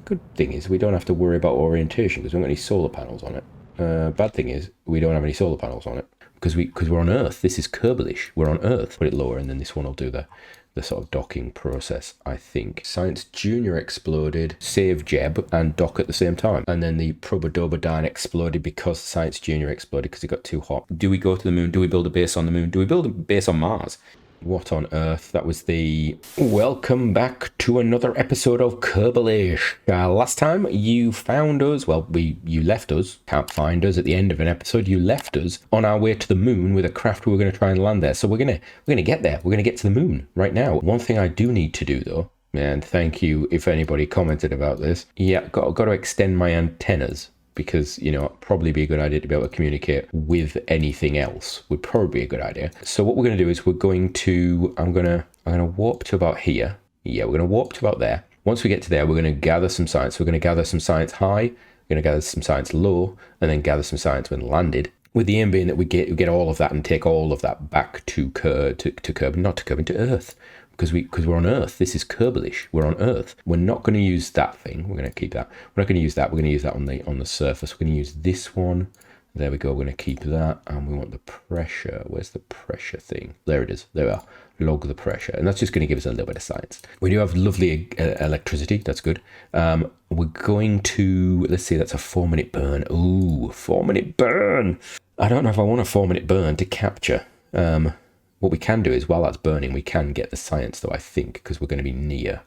Good thing is we don't have to worry about orientation because we haven't got any solar panels on it. Bad thing is we don't have any solar panels on it because we're on Earth. This is Kerbalish. We're on Earth. Put it lower, and then this one will do the sort of docking process, I think. Science Junior exploded, save Jeb, and dock at the same time. And then the Probodobodyne exploded because Science Junior exploded because it got too hot. Do we go to the moon? Do we build a base on the moon? Do we build a base on Mars? What on earth? That was the... Welcome back to another episode of Kerbalish. Last time you found us, well, you left us, can't find us at the end of an episode, you left us on our way to the moon with a craft we were going to try and land there. So we're gonna get there. We're gonna get to the moon right now. One thing I do need to do though, and thank you if anybody commented about this, yeah, got to extend my antennas. Because, you know, it'd probably be a good idea to be able to communicate with anything else. Would probably be a good idea. So what we're going to do is I'm going to warp to about here. Yeah, we're going to warp to about there. Once we get to there, we're going to gather some science. We're going to gather some science high, we're going to gather some science low, and then gather some science when landed. With the aim being that we get all of that and take all of that back to Earth. Because we're on Earth. This is Kerbalish. We're on Earth. We're not going to use that thing. We're going to keep that. We're not going to use that. We're going to use that on the surface. We're going to use this one. There we go. We're going to keep that. And we want the pressure. Where's the pressure thing? There it is. There we are. Log the pressure. And that's just going to give us a little bit of science. We do have lovely electricity. That's good. We're going to... Let's see. That's a 4-minute burn. Ooh, 4-minute burn. I don't know if I want a 4-minute burn to capture... What we can do is, while that's burning, we can get the science, though, I think, because we're going to be near.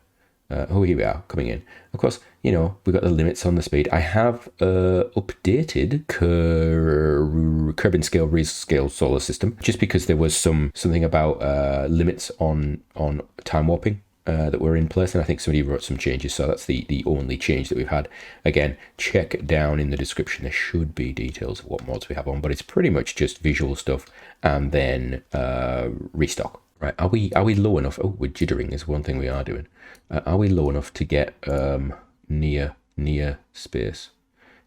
Here we are, coming in. Of course, you know, we've got the limits on the speed. I have updated Kerbin Scale Rescale Solar System, just because there was something about limits on time warping that were in place, and I think somebody wrote some changes, so that's the only change that we've had. Again, check down in the description. There should be details of what mods we have on, but it's pretty much just visual stuff, and then restock. Right, are we low enough? Oh, we're jittering is one thing we are doing. Are we low enough to get near space?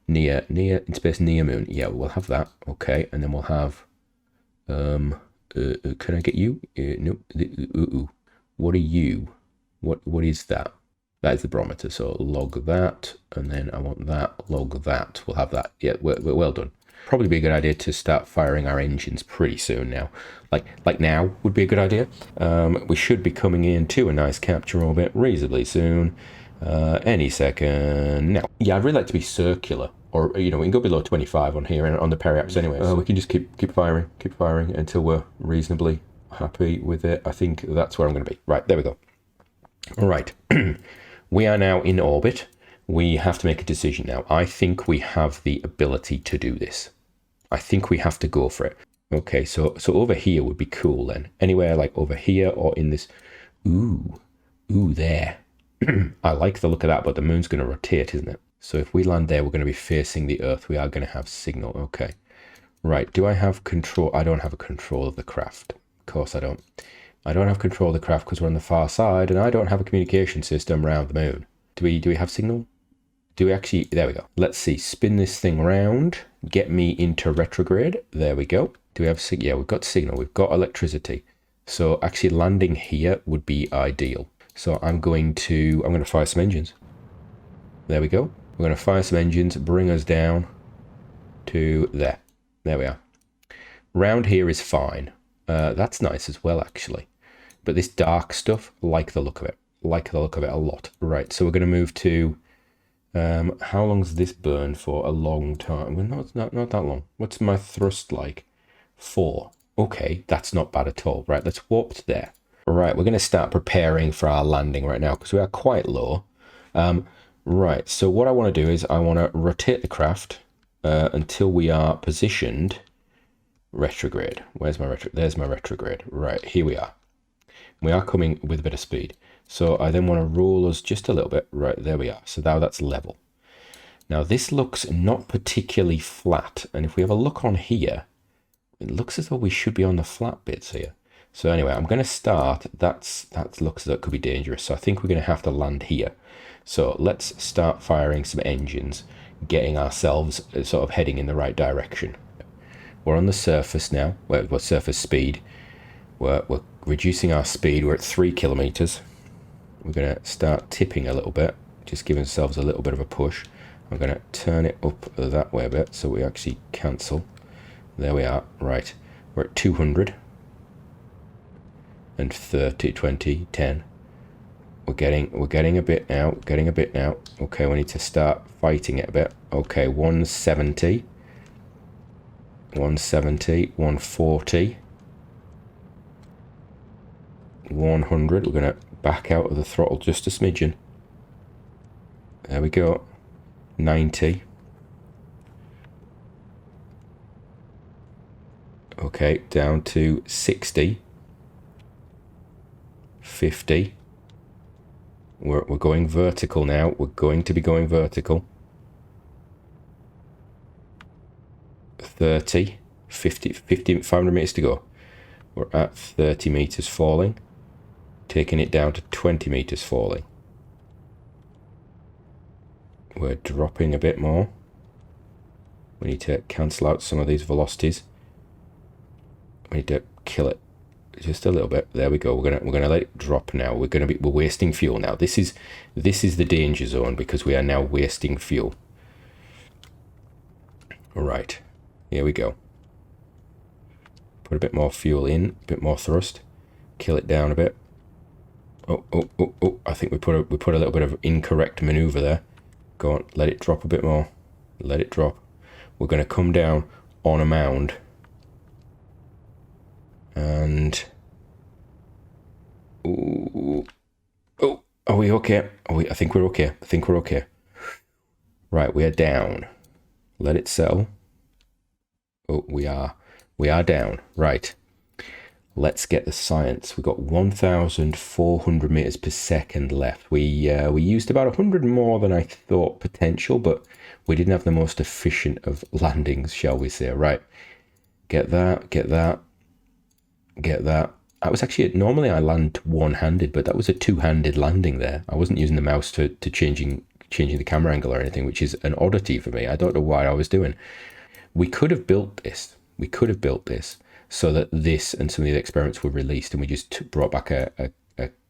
Near in space, near moon. Yeah, we'll have that. Okay, and then we'll have can I get you? No. What are you? What is that? That is the barometer. So log that, and then I want that. Log that. We'll have that. Yeah, we're well done. Probably be a good idea to start firing our engines pretty soon now. Like now would be a good idea. We should be coming into a nice capture orbit reasonably soon. Any second now. Yeah, I'd really like to be circular, or you know, we can go below 25 on here and on the Parallax anyway. We can just keep firing until we're reasonably happy with it. I think that's where I'm going to be. Right, there we go. All right, we are now in orbit. We have to make a decision now. I think we have the ability to do this. I think we have to go for it. Okay, so over here would be cool then. Anywhere like over here or in this. Ooh, there. I like the look of that, but the moon's going to rotate, isn't it? So if we land there, we're going to be facing the Earth. We are going to have signal. Okay. Right, do I have control? I don't have a control of the craft. Of course I don't. I don't have control of the craft because we're on the far side, and I don't have a communication system around the moon. Do we have signal? Do we actually? There we go. Let's see. Spin this thing around. Get me into retrograde. There we go. Do we have signal? Yeah, we've got signal. We've got electricity. So actually landing here would be ideal. So I'm going to fire some engines. There we go. We're going to fire some engines, bring us down to there. There we are. Round here is fine. That's nice as well, actually. But this dark stuff, like the look of it. Like the look of it a lot. Right, so we're going to move to... how long's this burn for? A long time. Well, not that long. What's my thrust like? 4. Okay, that's not bad at all. Right, let's warp to there. Right, we're going to start preparing for our landing right now because we are quite low. Right, so what I want to do is I want to rotate the craft until we are positioned retrograde. Where's my retrograde? There's my retrograde. Right, here we are. We are coming with a bit of speed. So I then want to roll us just a little bit. Right, there we are. So now that's level. Now this looks not particularly flat. And if we have a look on here, it looks as though we should be on the flat bits here. So anyway, I'm going to start. That looks as though it could be dangerous. So I think we're going to have to land here. So let's start firing some engines, getting ourselves sort of heading in the right direction. We're on the surface now. We're surface speed. We're reducing our speed. We're at 3 kilometers. We're going to start tipping a little bit just give ourselves a little bit of a push. I'm going to turn it up that way a bit so we actually cancel. There we are. Right, we're at 200 and 30, 20, 10. We're getting a bit now. Getting a bit now. Okay, we need to start fighting it a bit. Okay, 170, 170, 140, 100. We're going to back out of the throttle just a smidgen. There we go. 90. Okay, down to 60. 50. We're going vertical now. We're going to be going vertical. 30. 50, 500 meters to go. We're at 30 meters falling. Taking it down to 20 meters falling. We're dropping a bit more. We need to cancel out some of these velocities. We need to kill it just a little bit. There we go. We're gonna let it drop now. We're wasting fuel now. This is the danger zone because we are now wasting fuel. All right, here we go. Put a bit more fuel in, a bit more thrust. Kill it down a bit. Oh! I think we put a little bit of incorrect maneuver there. Go on, let it drop a bit more. Let it drop. We're going to come down on a mound. And... Ooh. Oh, are we okay? I think we're okay. I think we're okay. Right, we are down. Let it settle. Oh, we are down. Right. Let's get the science. We've got 1,400 meters per second left. We used about 100 more than I thought potential, but we didn't have the most efficient of landings, shall we say. Right. Get that, get that, get that. I was actually, normally I land one-handed, but that was a two-handed landing there. I wasn't using the mouse to changing the camera angle or anything, which is an oddity for me. I don't know what I was doing. We could have built this. So that this and some of the experiments were released and we just brought back a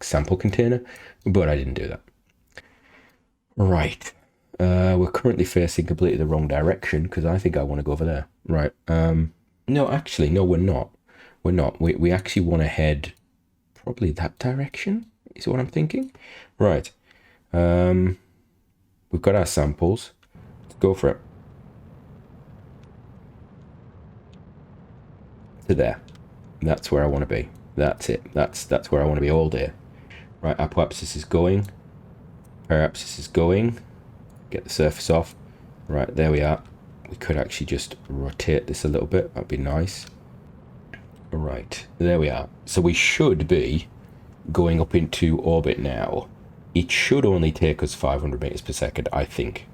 sample container, but I didn't do that. Right. We're currently facing completely the wrong direction because I think I want to go over there. Right. No, actually, no, we're not. We're not. We actually want to head probably that direction is what I'm thinking. Right. We've got our samples. Let's go for it. To there. That's where I want to be. That's it. That's where I want to be all day. Right, apoapsis is going. Periapsis is going. Get the surface off. Right, there we are. We could actually just rotate this a little bit. That'd be nice. Right, there we are. So we should be going up into orbit now. It should only take us 500 meters per second, I think.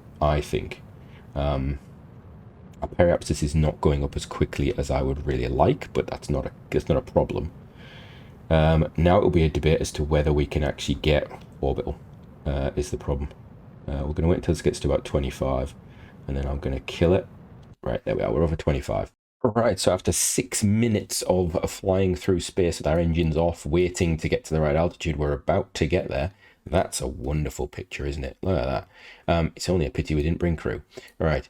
Our periapsis is not going up as quickly as I would really like, but that's not a problem. Now it will be a debate as to whether we can actually get orbital, is the problem. We're going to wait until this gets to about 25, and then I'm going to kill it. Right, there we are, we're over 25. Right, so after 6 minutes of flying through space with our engines off, waiting to get to the right altitude, we're about to get there. That's a wonderful picture, isn't it? Look at that. It's only a pity we didn't bring crew. All right.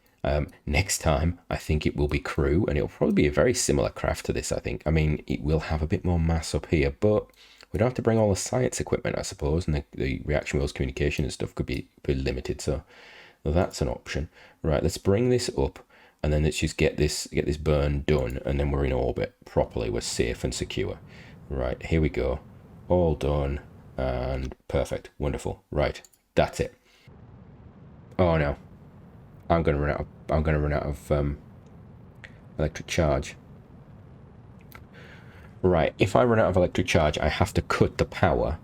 Next time, I think it will be crew, and it'll probably be a very similar craft to this, I think. I mean, it will have a bit more mass up here, but we don't have to bring all the science equipment, I suppose, and the reaction wheels communication and stuff could be limited, so that's an option. Right, let's bring this up, and then let's just get this burn done, and then we're in orbit properly. We're safe and secure. Right, here we go. All done, and perfect. Wonderful. Right, that's it. Oh, no. I'm going to run out of electric charge. Right, if I run out of electric charge, I have to cut the power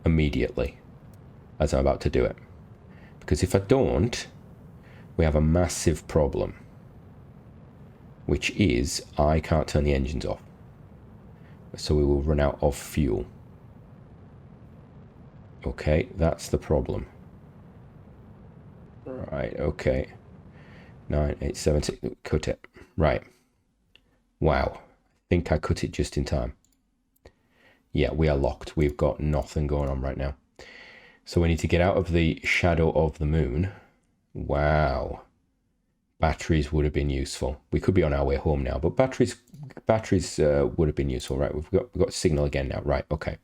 immediately as I'm about to do it. Because if I don't, we have a massive problem, which is I can't turn the engines off. So we will run out of fuel. Okay, that's the problem. Right, okay. 9, 8, 7, 6, cut it. Right. Wow. I think I cut it just in time. Yeah, we are locked. We've got nothing going on right now. So we need to get out of the shadow of the moon. Wow. Batteries would have been useful. We could be on our way home now, but batteries would have been useful, right? We've got signal again now, right? Okay.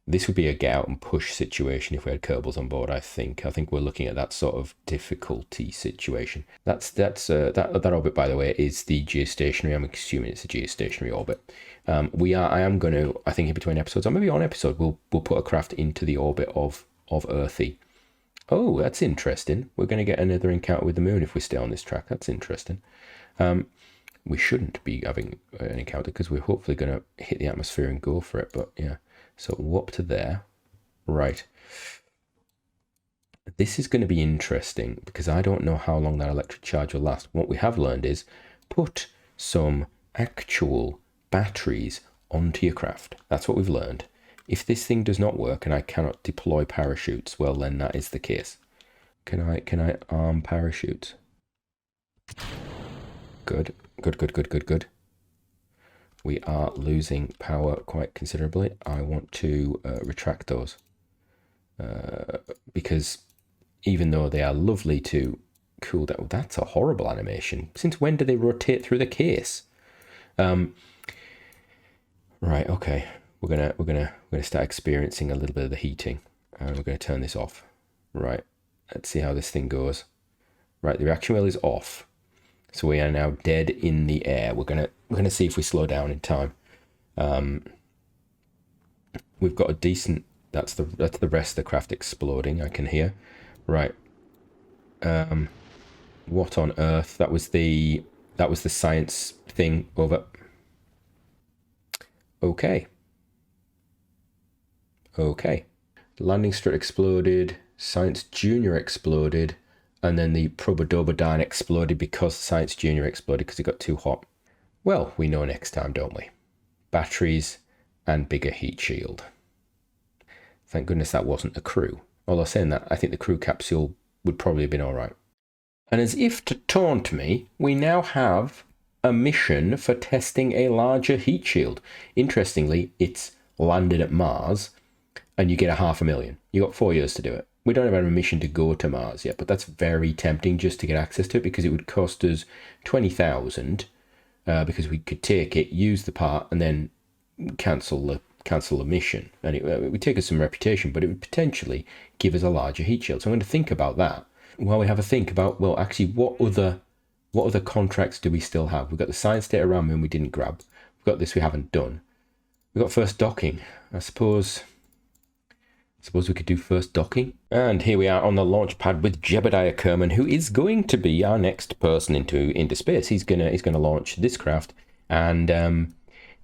This would be a get out and push situation if we had Kerbals on board. I think we're looking at that sort of difficulty situation. That orbit, by the way, is the geostationary. I'm assuming it's a geostationary orbit. I am going to, I think in between episodes, or maybe on episode, we'll put a craft into the orbit of Earthy. Oh, that's interesting. We're going to get another encounter with the moon if we stay on this track. That's interesting. We shouldn't be having an encounter because we're hopefully going to hit the atmosphere and go for it. But yeah, so warp to there. Right. This is going to be interesting because I don't know how long that electric charge will last. What we have learned is put some actual batteries onto your craft. That's what we've learned. If this thing does not work and I cannot deploy parachutes, well then that is the case. Can I arm parachutes? Good. We are losing power quite considerably. I want to retract those because even though they are lovely to cool down, that's a horrible animation. Since when do they rotate through the case? Right. Okay. We're gonna start experiencing a little bit of the heating, and we're gonna turn this off. Right. Let's see how this thing goes. Right. The reaction wheel is off. So we are now dead in the air. We're gonna see if we slow down in time. We've got a decent. That's the rest of the craft exploding. I can hear. Right. What on earth? That was the science thing over. Okay. The landing strut exploded. Science Junior exploded. And then the Probodobodyne exploded because Science Junior exploded because it got too hot. Well, we know next time, don't we? Batteries and bigger heat shield. Thank goodness that wasn't the crew. Although saying that, I think the crew capsule would probably have been all right. And as if to taunt me, we now have a mission for testing a larger heat shield. Interestingly, it's landed at Mars and you get 500,000. You got 4 years to do it. We don't have a mission to go to Mars yet, but that's very tempting just to get access to it because it would cost us 20,000 because we could take it, use the part, and then cancel the mission. And it would take us some reputation, but it would potentially give us a larger heat shield. So I'm going to think about that while we have a think about, well, actually, what other contracts do we still have? We've got the science data RAM moon we didn't grab. We've got this we haven't done. We've got first docking. I suppose we could do first docking. And here we are on the launch pad with Jebediah Kerman, who is going to be our next person into space. He's gonna launch this craft, and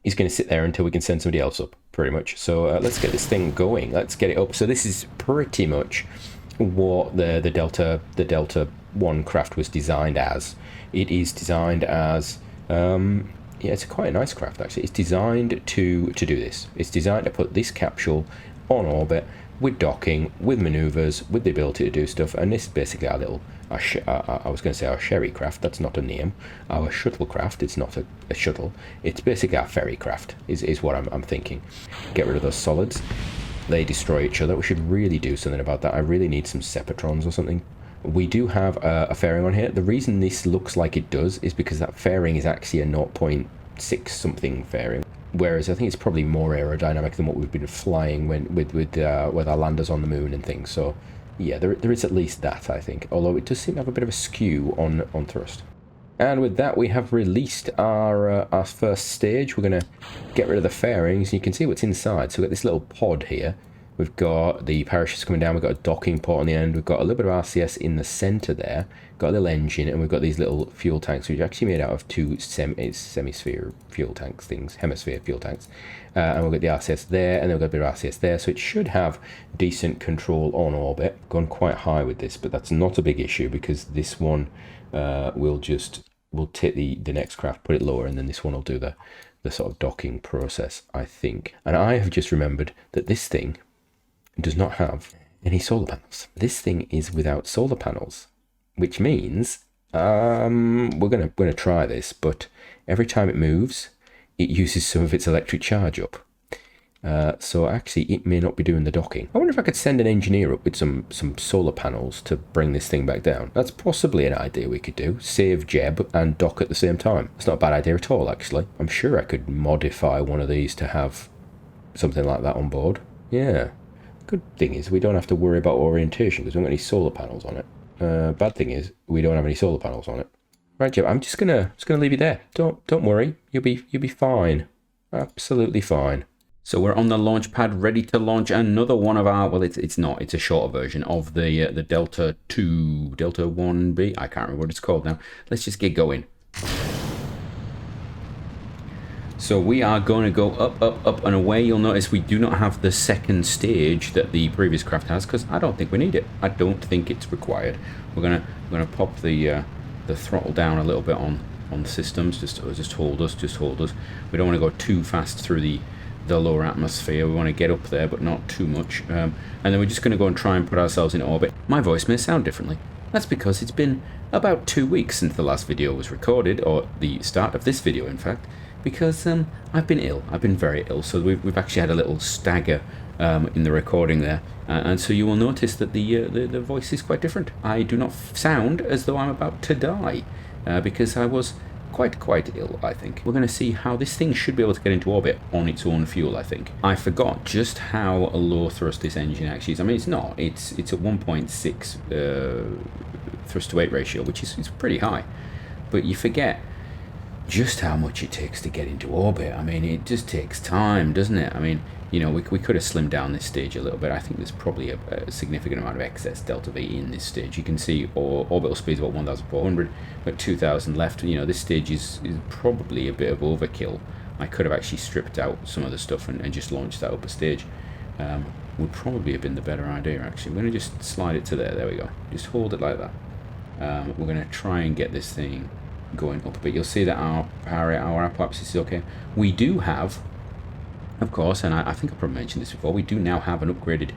he's gonna sit there until we can send somebody else up, pretty much. So let's get this thing going. Let's get it up. So this is pretty much what the Delta 1 craft was designed as. It is designed as yeah, it's quite a nice craft actually. It's designed to do this. It's designed to put this capsule on orbit with docking, with maneuvers, with the ability to do stuff, and this is basically our little, I was going to say our sherry craft, that's not a name, our shuttlecraft, it's not a shuttle, it's basically our ferry craft, is what I'm thinking. Get rid of those solids, they destroy each other. We should really do something about that. I really need some Sepatrons or something. We do have a fairing on here. The reason this looks like it does is because that fairing is actually a 0.6 something fairing. Whereas I think it's probably more aerodynamic than what we've been flying with our landers on the moon and things. So yeah, there is at least that, I think. Although it does seem to have a bit of a skew on thrust. And with that, we have released our first stage. We're going to get rid of the fairings. You can see what's inside. So we've got this little pod here. We've got the parachutes coming down. We've got a docking port on the end. We've got a little bit of RCS in the center there. Got a little engine, and we've got these little fuel tanks, which are actually made out of two semi-sphere fuel tanks things, hemisphere fuel tanks. And we've got the RCS there, and then we've got a bit of RCS there. So it should have decent control on orbit. Gone quite high with this, but that's not a big issue because this one we'll take the next craft, put it lower, and then this one will do the sort of docking process, I think. And I have just remembered that this thing does not have any solar panels. This thing is without solar panels, which means we're gonna try this, but every time it moves, it uses some of its electric charge up. So actually it may not be doing the docking. I wonder if I could send an engineer up with some solar panels to bring this thing back down. That's possibly an idea we could do. Save Jeb and dock at the same time. It's not a bad idea at all, actually. I'm sure I could modify one of these to have something like that on board. Yeah. Good thing is we don't have to worry about orientation because we haven't got any solar panels on it. Bad thing is we don't have any solar panels on it. Right, Jeb, I'm just gonna leave you there. Don't worry. You'll be fine. Absolutely fine. So we're on the launch pad, ready to launch another one of our, well, it's not, it's a shorter version of the Delta 2, Delta 1B, I can't remember what it's called now. Let's just get going. So we are going to go up, up, up and away. You'll notice we do not have the second stage that the previous craft has because I don't think we need it. I don't think it's required. We're gonna pop the throttle down a little bit on systems. Just hold us. We don't want to go too fast through the lower atmosphere. We want to get up there but not too much, and then we're just going to go and try and put ourselves in orbit. My voice may sound differently. That's because it's been about 2 weeks since the last video was recorded, or the start of this video in fact, because I've been ill. I've been very ill, so we've actually had a little stagger in the recording there, and so you will notice that the voice is quite different. I do not sound as though I'm about to die, because I was quite ill, I think. We're going to see how this thing should be able to get into orbit on its own fuel, I think. I forgot just how low thrust this engine actually is. I mean, it's not. It's a 1.6 thrust to weight ratio, which is pretty high. But you forget just how much it takes to get into orbit. I mean, it just takes time, doesn't it? I mean, you know, we could have slimmed down this stage a little bit. I think there's probably a significant amount of excess delta V in this stage. You can see orbital speed is about 1,400, but 2,000 left. You know, this stage is probably a bit of overkill. I could have actually stripped out some of the stuff and just launched that up a stage. Would probably have been the better idea, actually. We're going to just slide it to there. There we go. Just hold it like that. We're going to try and get this thing going up a bit. You'll see that our apoapsis is okay. We do have, of course, and I think I probably mentioned this before, we do now have an upgraded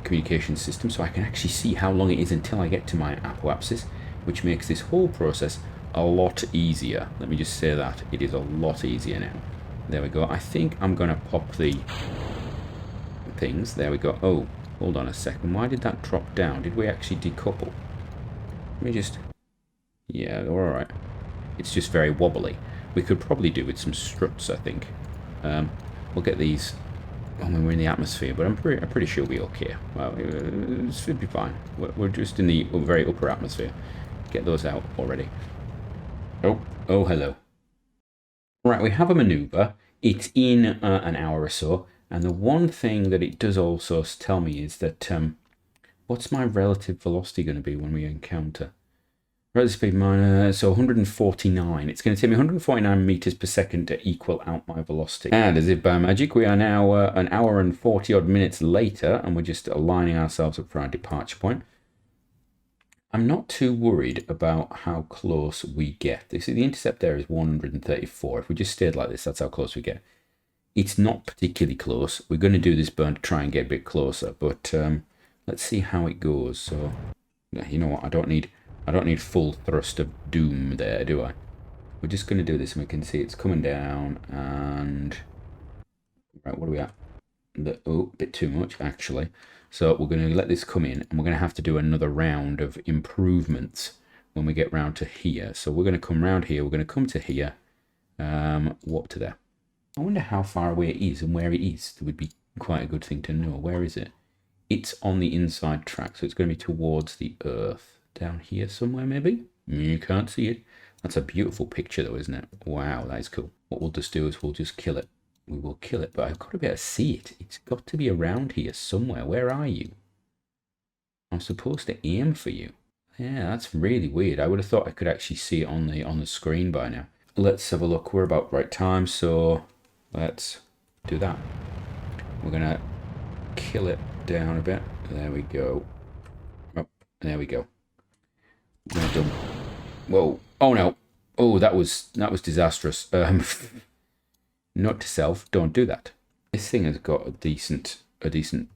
communication system, so I can actually see how long it is until I get to my apoapsis, which makes this whole process a lot easier. Let me just say that. It is a lot easier now. There we go. I think I'm going to pop the things. There we go. Oh, hold on a second. Why did that drop down? Did we actually decouple? Let me just... Yeah, all right. It's just very wobbly. We could probably do with some struts, I think. We'll get these when we're in the atmosphere, but I'm pretty sure we'll be okay. Well, it should be fine. We're just in the very upper atmosphere. Get those out already. Oh, hello. Right, we have a maneuver. It's in an hour or so, and the one thing that it does also tell me is that what's my relative velocity going to be when we encounter? Relative speed minus, so 149. It's going to take me 149 meters per second to equal out my velocity. And as if by magic, we are now an hour and 40 odd minutes later, and we're just aligning ourselves up for our departure point. I'm not too worried about how close we get. You see, the intercept there is 134. If we just stayed like this, that's how close we get. It's not particularly close. We're going to do this burn to try and get a bit closer, but let's see how it goes. So, you know what? I don't need full thrust of doom there, do I? We're just going to do this, and we can see it's coming down, and... Right, what are we at? Oh, a bit too much, actually. So we're going to let this come in, and we're going to have to do another round of improvements when we get round to here. So we're going to come round here, we're going to come to here, what to there? I wonder how far away it is and where it is. It would be quite a good thing to know. Where is it? It's on the inside track, so it's going to be towards the Earth. Down here somewhere, maybe? You can't see it. That's a beautiful picture, though, isn't it? Wow, that is cool. What we'll just do is we'll just kill it. We will kill it, but I've got to be able to see it. It's got to be around here somewhere. Where are you? I'm supposed to aim for you. Yeah, that's really weird. I would have thought I could actually see it on the screen by now. Let's have a look. We're about right time, so let's do that. We're going to kill it down a bit. There we go. Oh, there we go. Whoa! Oh no! Oh, that was disastrous. Note to self: don't do that. This thing has got a decent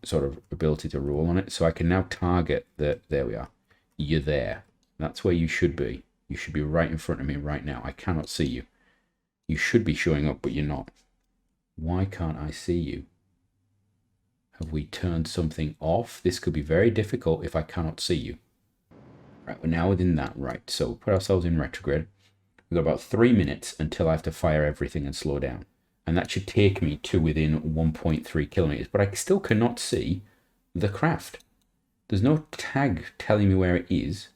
sort of ability to roll on it, so I can now target the. There we are. You're there. That's where you should be. You should be right in front of me right now. I cannot see you. You should be showing up, but you're not. Why can't I see you? Have we turned something off? This could be very difficult if I cannot see you. Right, we're now within that, right? So we'll put ourselves in retrograde. We've got about 3 minutes until I have to fire everything and slow down. And that should take me to within 1.3 kilometers, but I still cannot see the craft. There's no tag telling me where it is.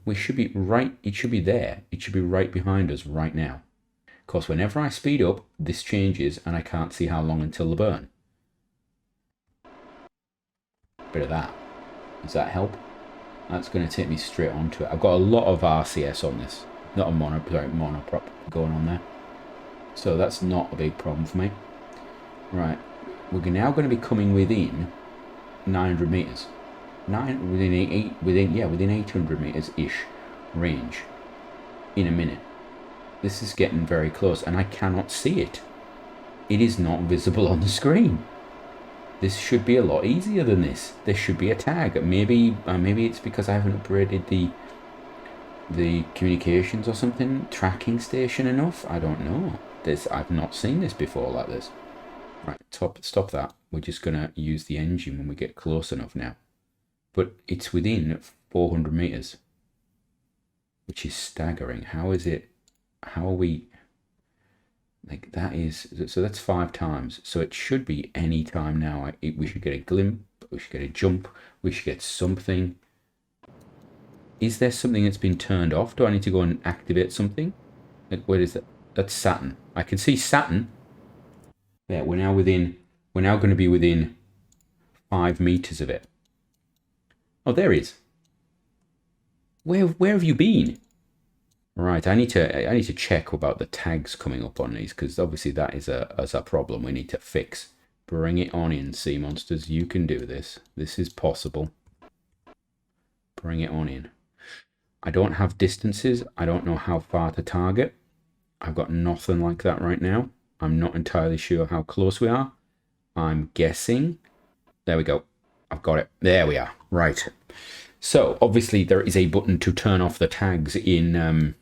We should be right, it should be there. It should be right behind us right now. Of course, whenever I speed up, this changes and I can't see how long until the burn. Bit of that. Does that help? That's going to take me straight onto it. I've got a lot of RCS on this. Not a monoprop going on there. So that's not a big problem for me. Right. We're now going to be coming within 900 meters. Within 800 meters-ish range in a minute. This is getting very close and I cannot see it. It is not visible on the screen. This should be a lot easier than this. There should be a tag. Maybe it's because I haven't upgraded the communications or something, tracking station enough. I don't know. I've not seen this before like this. Right, stop that. We're just gonna use the engine when we get close enough now. But it's within 400 meters, which is staggering. How are we? Like that is, so that's 5 times. So it should be any time now. We should get a glimpse, we should get a jump, we should get something. Is there something that's been turned off? Do I need to go and activate something? Like, where is that? That's Saturn. I can see Saturn. There, we're now going to be within 5 meters of it. Oh, there it is. Where have you been? Right, I need to check about the tags coming up on these, because obviously that is a problem we need to fix. Bring it on in, sea monsters. You can do this. This is possible. Bring it on in. I don't have distances. I don't know how far to target. I've got nothing like that right now. I'm not entirely sure how close we are. I'm guessing. There we go. I've got it. There we are. Right. So obviously there is a button to turn off the tags in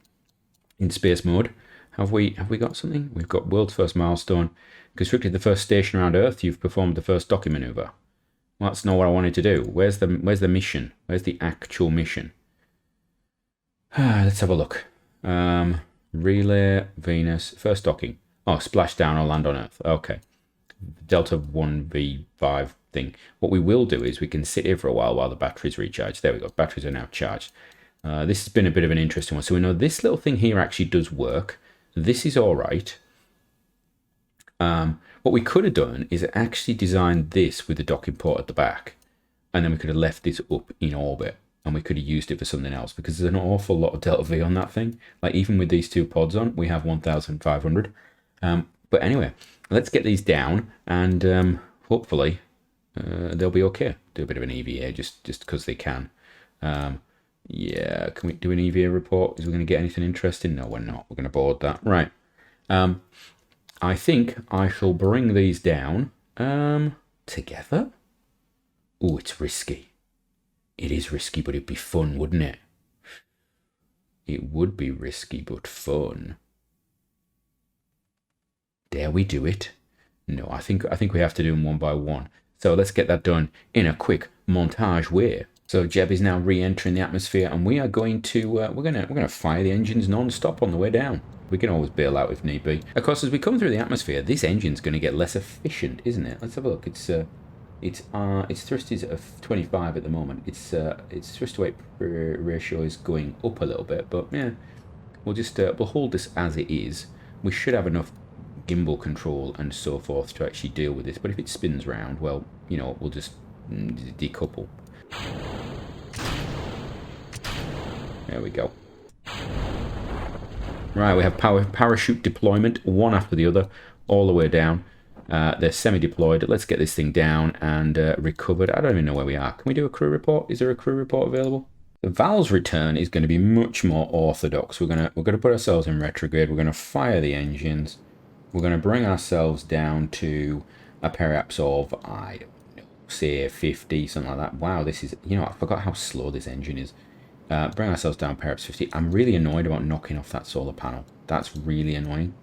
space mode. Have we got something? We've got world's first milestone. Constructed the first station around Earth. You've performed the first docking maneuver. Well, that's not what I wanted to do. Where's the mission? Where's the actual mission? Let's have a look. Relay, Venus, first docking. Oh, splash down or land on Earth. Okay. Delta 1V5 thing. What we will do is we can sit here for a while the batteries recharge. There we go. Batteries are now charged. This has been a bit of an interesting one. So we know this little thing here actually does work. This is all right. What we could have done is actually designed this with the docking port at the back. And then we could have left this up in orbit. And we could have used it for something else. Because there's an awful lot of delta V on that thing. Like even with these 2 pods on, we have 1,500. But anyway, let's get these down. And hopefully they'll be okay. Do a bit of an EVA just because they can. Yeah, can we do an EVA report? Is we going to get anything interesting? No, we're not. We're going to board that. Right. I think I shall bring these down together. Oh, it's risky. It is risky, but it'd be fun, wouldn't it? It would be risky, but fun. Dare we do it? No, I think we have to do them one by one. So let's get that done in a quick montage way. So Jeb is now re-entering the atmosphere, and we are going to we're gonna fire the engines non-stop on the way down. We can always bail out if need be. Of course, as we come through the atmosphere, this engine's going to get less efficient, isn't it? Let's have a look. Its thrust is of 25 at the moment. Its thrust to weight ratio is going up a little bit, but yeah, we'll just we'll hold this as it is. We should have enough gimbal control and so forth to actually deal with this. But if it spins round, well, you know, we'll just decouple. There we go. Right, we have parachute deployment, one after the other, all the way down. They're semi-deployed. Let's get this thing down and recovered. I don't even know where we are. Can we do a crew report? Is there a crew report available? The Val's return is going to be much more orthodox. We're gonna put ourselves in retrograde. We're gonna fire the engines. We're gonna bring ourselves down to a periaps of, I don't know, say 50, something like that. Wow, this is, you know, I forgot how slow this engine is. Bring ourselves down periaps 50. I'm really annoyed about knocking off that solar panel. That's really annoying.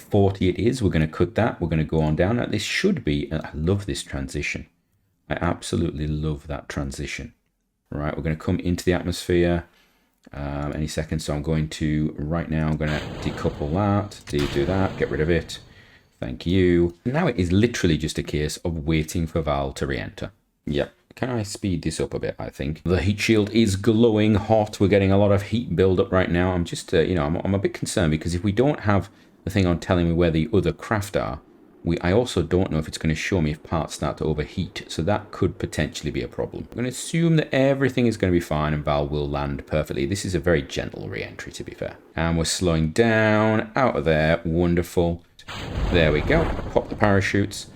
40 it is. We're going to cut that. We're going to go on down. Now, this should be, I love this transition. I absolutely love that transition. Right, we're going to come into the atmosphere any second. So I'm going to, right now, I'm going to decouple that, do that, get rid of it. Thank you. Now it is literally just a case of waiting for Val to re-enter. Yep. Can I speed this up a bit, I think? The heat shield is glowing hot. We're getting a lot of heat build-up right now. I'm just, you know, I'm a bit concerned because if we don't have the thing on telling me where the other craft are, I also don't know if it's going to show me if parts start to overheat. So that could potentially be a problem. I'm going to assume that everything is going to be fine and Val will land perfectly. This is a very gentle re-entry, to be fair. And we're slowing down out of there. Wonderful. There we go. Pop the parachutes.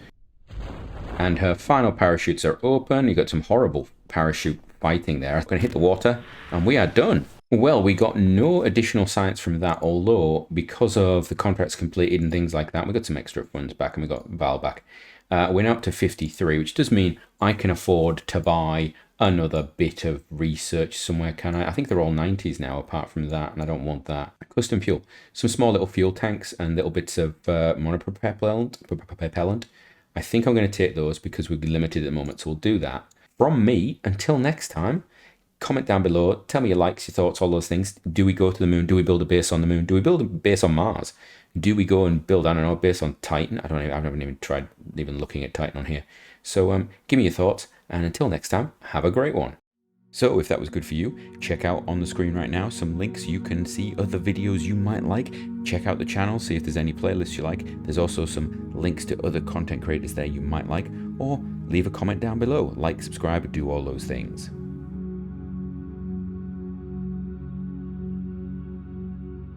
And her final parachutes are open. You got some horrible parachute fighting there. I'm going to hit the water and we are done. Well, we got no additional science from that, although because of the contracts completed and things like that, we got some extra funds back and we got Val back. We're now up to 53, which does mean I can afford to buy another bit of research somewhere, can I? I think they're all 90s now apart from that, and I don't want that. Custom fuel. Some small little fuel tanks and little bits of monopropellant. I think I'm going to take those because we're limited at the moment, so we'll do that. From me, until next time, comment down below, tell me your likes, your thoughts, all those things. Do we go to the moon? Do we build a base on the moon? Do we build a base on Mars? Do we go and build, I don't know, a base on Titan? I've never even tried looking at Titan on here. So give me your thoughts, and until next time, have a great one. So if that was good for you, check out on the screen right now some links. You can see other videos you might like. Check out the channel, see if there's any playlists you like. There's also some links to other content creators there you might like, or leave a comment down below. Like, subscribe, do all those things.